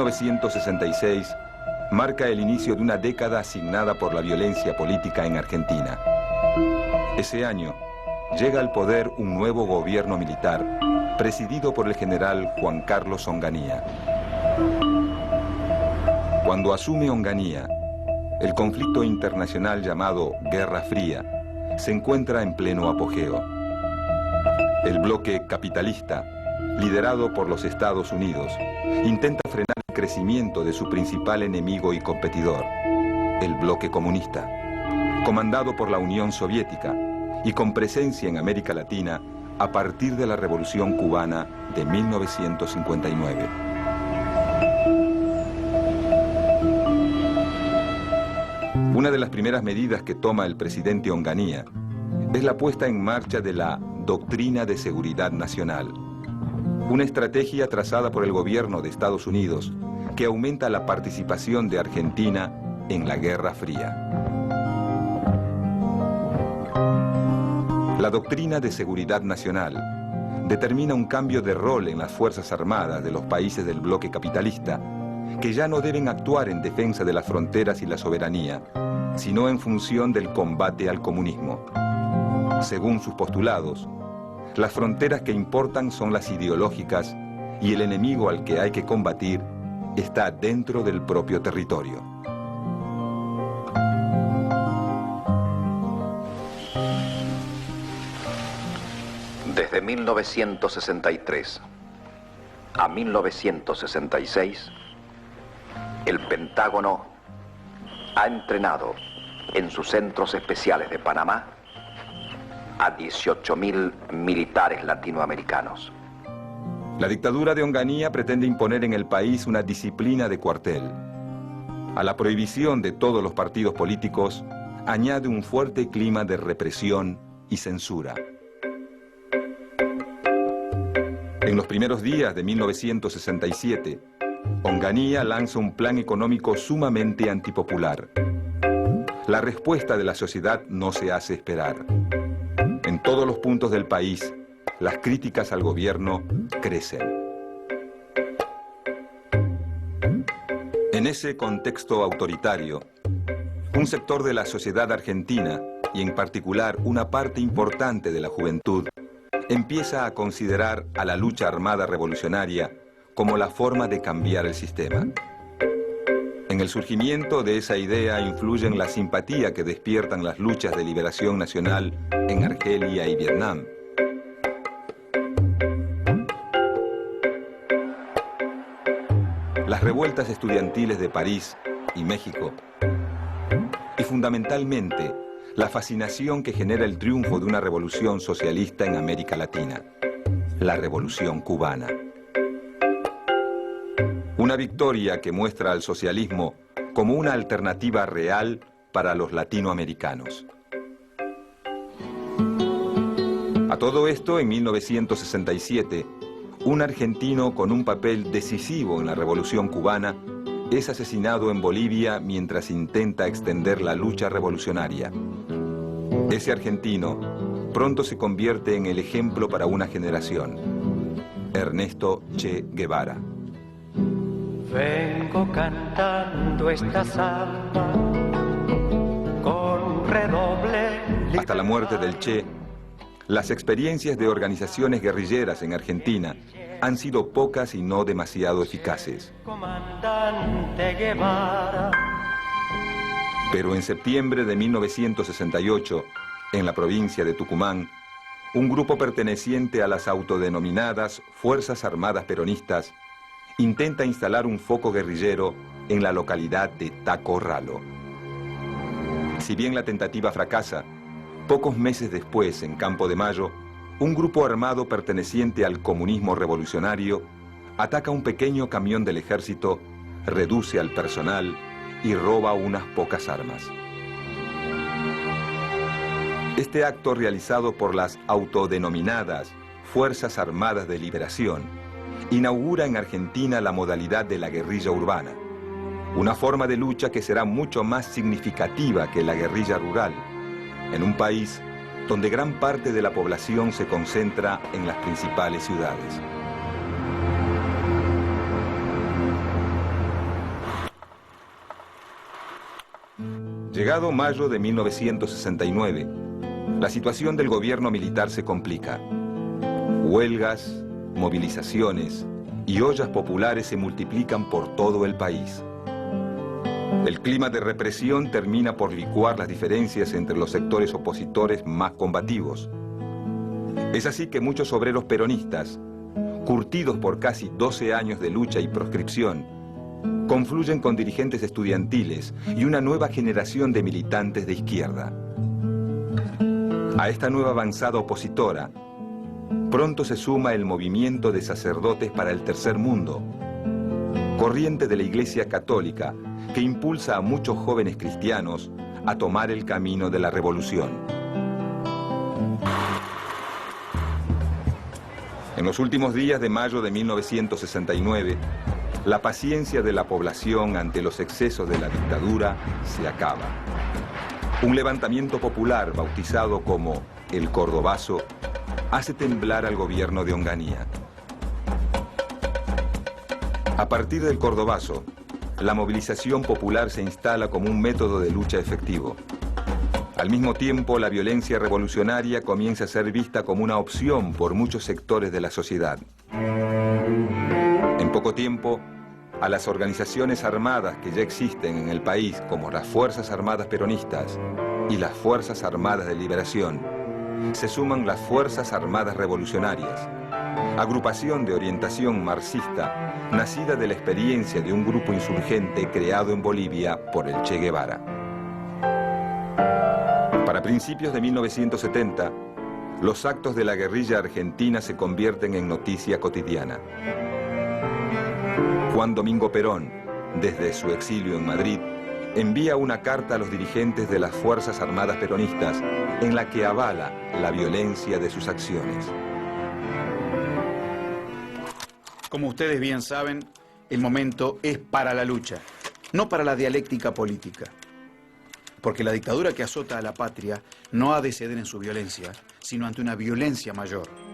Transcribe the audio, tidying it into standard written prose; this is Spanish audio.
1966 marca el inicio de una década asignada por la violencia política en Argentina. Ese año llega al poder un nuevo gobierno militar presidido por el general Juan Carlos Onganía. Cuando asume Onganía, el conflicto internacional llamado Guerra Fría se encuentra en pleno apogeo. El bloque capitalista, liderado por los Estados Unidos, intenta frenar el crecimiento de su principal enemigo y competidor, el bloque comunista, comandado por la Unión Soviética y con presencia en América Latina a partir de la Revolución Cubana de 1959. Una de las primeras medidas que toma el presidente Onganía es la puesta en marcha de la Doctrina de Seguridad Nacional, una estrategia trazada por el gobierno de Estados Unidos que aumenta la participación de Argentina en la Guerra Fría. La Doctrina de Seguridad Nacional determina un cambio de rol en las Fuerzas Armadas de los países del bloque capitalista, que ya no deben actuar en defensa de las fronteras y la soberanía, sino en función del combate al comunismo. Según sus postulados, las fronteras que importan son las ideológicas y el enemigo al que hay que combatir está dentro del propio territorio. Desde 1963 a 1966, el Pentágono ha entrenado en sus centros especiales de Panamá a 18.000 militares latinoamericanos. La dictadura de Onganía pretende imponer en el país una disciplina de cuartel. A la prohibición de todos los partidos políticos añade un fuerte clima de represión y censura. En los primeros días de 1967, Onganía lanza un plan económico sumamente antipopular. La respuesta de la sociedad no se hace esperar. En todos los puntos del país, las críticas al gobierno crecen. En ese contexto autoritario, un sector de la sociedad argentina, y en particular una parte importante de la juventud, empieza a considerar a la lucha armada revolucionaria como la forma de cambiar el sistema. En el surgimiento de esa idea influyen la simpatía que despiertan las luchas de liberación nacional en Argelia y Vietnam. Las revueltas estudiantiles de París y México. Y fundamentalmente, la fascinación que genera el triunfo de una revolución socialista en América Latina, la Revolución Cubana. Una victoria que muestra al socialismo como una alternativa real para los latinoamericanos. A todo esto, en 1967, un argentino con un papel decisivo en la Revolución Cubana es asesinado en Bolivia mientras intenta extender la lucha revolucionaria. Ese argentino pronto se convierte en el ejemplo para una generación, Ernesto Che Guevara. Vengo cantando esta samba con redoble. Hasta la muerte del Che, las experiencias de organizaciones guerrilleras en Argentina han sido pocas y no demasiado eficaces. Comandante Guevara. Pero en septiembre de 1968, en la provincia de Tucumán, un grupo perteneciente a las autodenominadas Fuerzas Armadas Peronistas intenta instalar un foco guerrillero en la localidad de Tacorralo. Si bien la tentativa fracasa, pocos meses después, en Campo de Mayo, un grupo armado perteneciente al comunismo revolucionario ataca un pequeño camión del ejército, reduce al personal y roba unas pocas armas. Este acto, realizado por las autodenominadas Fuerzas Armadas de Liberación, inaugura en Argentina la modalidad de la guerrilla urbana, una forma de lucha que será mucho más significativa que la guerrilla rural, en un país donde gran parte de la población se concentra en las principales ciudades. Llegado mayo de 1969, la situación del gobierno militar se complica. Huelgas, movilizaciones y ollas populares se multiplican por todo el país. El clima de represión termina por licuar las diferencias entre los sectores opositores más combativos. Es así que muchos obreros peronistas, curtidos por casi 12 años de lucha y proscripción, confluyen con dirigentes estudiantiles y una nueva generación de militantes de izquierda. A esta nueva avanzada opositora, pronto se suma el movimiento de sacerdotes para el tercer mundo, corriente de la Iglesia Católica que impulsa a muchos jóvenes cristianos a tomar el camino de la revolución. En los últimos días de mayo de 1969, la paciencia de la población ante los excesos de la dictadura se acaba. Un levantamiento popular bautizado como el Cordobazo hace temblar al gobierno de Onganía. A partir del Cordobazo, la movilización popular se instala como un método de lucha efectivo. Al mismo tiempo, la violencia revolucionaria comienza a ser vista como una opción por muchos sectores de la sociedad. En poco tiempo, a las organizaciones armadas que ya existen en el país, como las Fuerzas Armadas Peronistas y las Fuerzas Armadas de Liberación, se suman las Fuerzas Armadas Revolucionarias, agrupación de orientación marxista nacida de la experiencia de un grupo insurgente creado en Bolivia por el Che Guevara. Para principios de 1970, los actos de la guerrilla argentina se convierten en noticia cotidiana. Juan Domingo Perón, desde su exilio en Madrid, envía una carta a los dirigentes de las Fuerzas Armadas Peronistas en la que avala la violencia de sus acciones. Como ustedes bien saben, el momento es para la lucha, no para la dialéctica política. Porque la dictadura que azota a la patria no ha de ceder en su violencia, sino ante una violencia mayor.